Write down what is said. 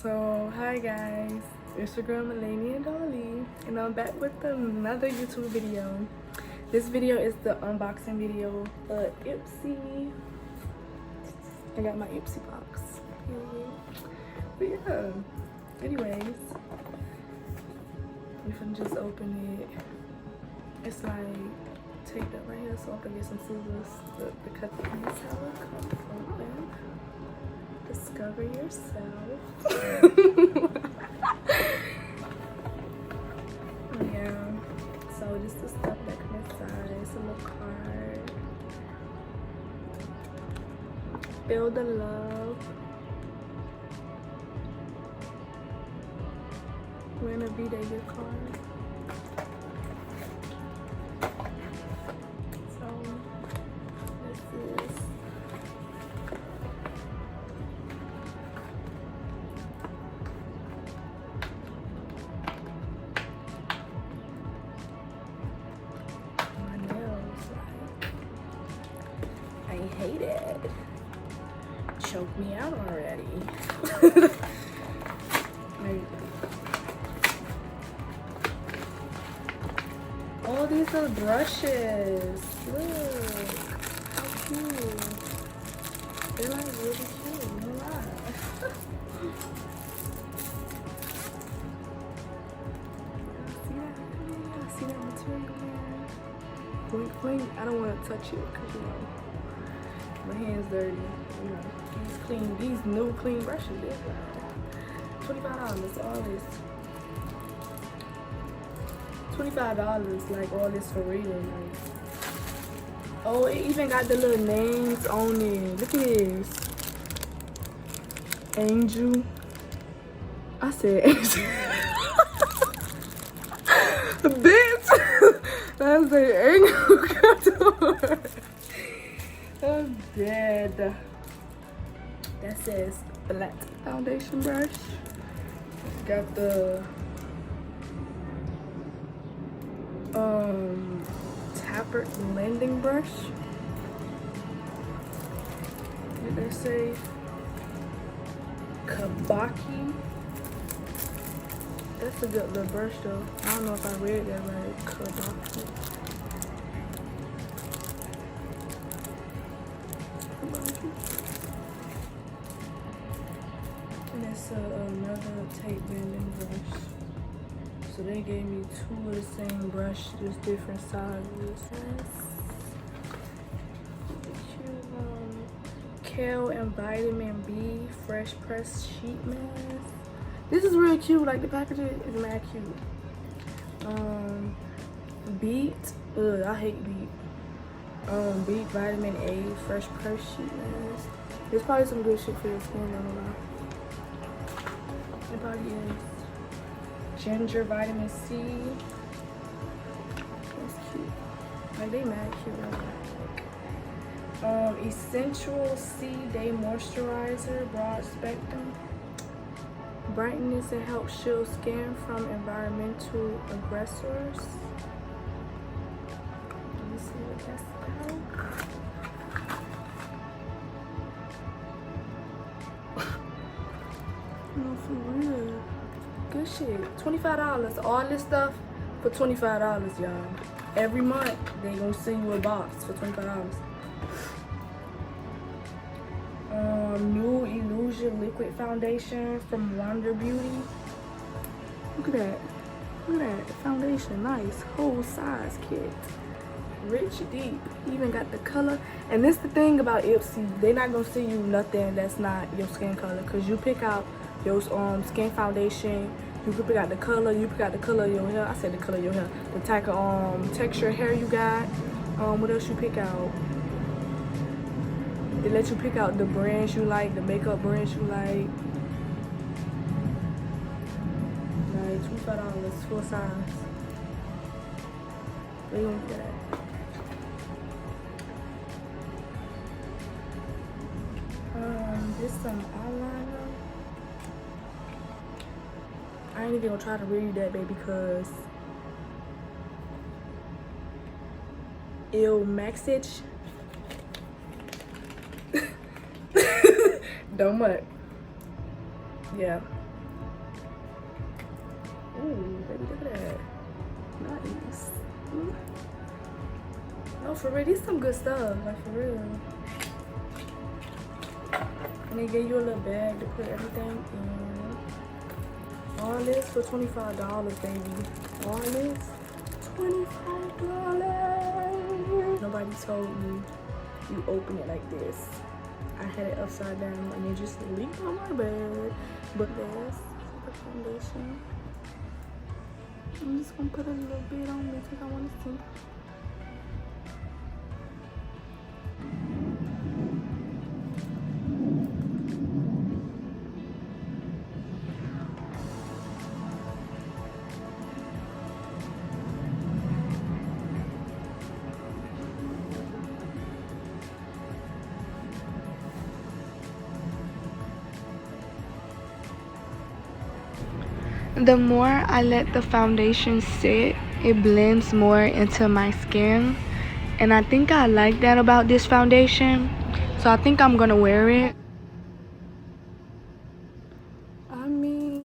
So, hi guys, it's your girl Melania Dolly, and I'm back with another YouTube video. This video is the unboxing video for Ipsy. I got my Ipsy box. But yeah, anyways, we can just open it. It's like taped up right here, so I'm gonna get some scissors to cut the piece how it comes open. Discover yourself. Yeah, so just the stuff that comes inside. It's a little card. Feel the love. We're in a V-Day card. So this is my nails. I hate it. Choke me out already. Like, oh, these are brushes. Look, how cute. They're like really cute, no lie. See that material there? Blink, blink. I don't want to touch it because, you know, my hand's dirty. You know, these new clean brushes, they're like $25. All this. $25, like all this for real. Like, oh, it even got the little names on it. Look at this. Angel. I said Angel. Bitch. That's the Angel. I'm dead. That says black foundation brush. Got the tapered blending brush. Did they say kabuki? That's a good little brush though. I don't know if I read that right. Kabuki. And it's another tape blending brush. So they gave me two of the same brush, just different sizes. Kale and Vitamin B fresh pressed sheet mask. This is really cute. Like the packaging is mad cute. Beets. I hate beet. Beets Vitamin A fresh pressed sheet mask. There's probably some good shit for your skin. I don't know. It probably is. Ginger vitamin C. That's cute. Like they mad cute. Essential C Day Moisturizer, broad spectrum. Brightness and helps shield skin from environmental aggressors. Let me see what that's about. No, for real. Good shit. $25. All this stuff for $25, y'all. Every month they gonna send you a box for $25. New Illusion liquid foundation from Wonder Beauty. Look at that. Look at that. The foundation, nice. Whole size kit. Rich, deep. Even got the color. And this the thing about Ipsy. They not gonna send you nothing that's not your skin color. Cause you pick out your skin foundation, you can pick out the color, you pick out the color of your hair. I said the color of your hair. The type of texture hair you got. What else you pick out? They let you pick out the brands you like, the makeup brands you like. Like $25 full size. They gonna get that. This some eyeliner. I ain't even gonna try to read that, baby, because ill message. Don't much. Yeah, Ooh, baby, look at that. Nice. No, for real, these some good stuff. Like, for real. And they gave you a little bag to put everything in. All this for $25, baby. All this, $25. Nobody told me you open it like this. I had it upside down and it just leaked on my bed. But this is the foundation. I'm just gonna put a little bit on me because I want to see. The more I let the foundation sit, it blends more into my skin. And I think I like that about this foundation. So I think I'm gonna wear it.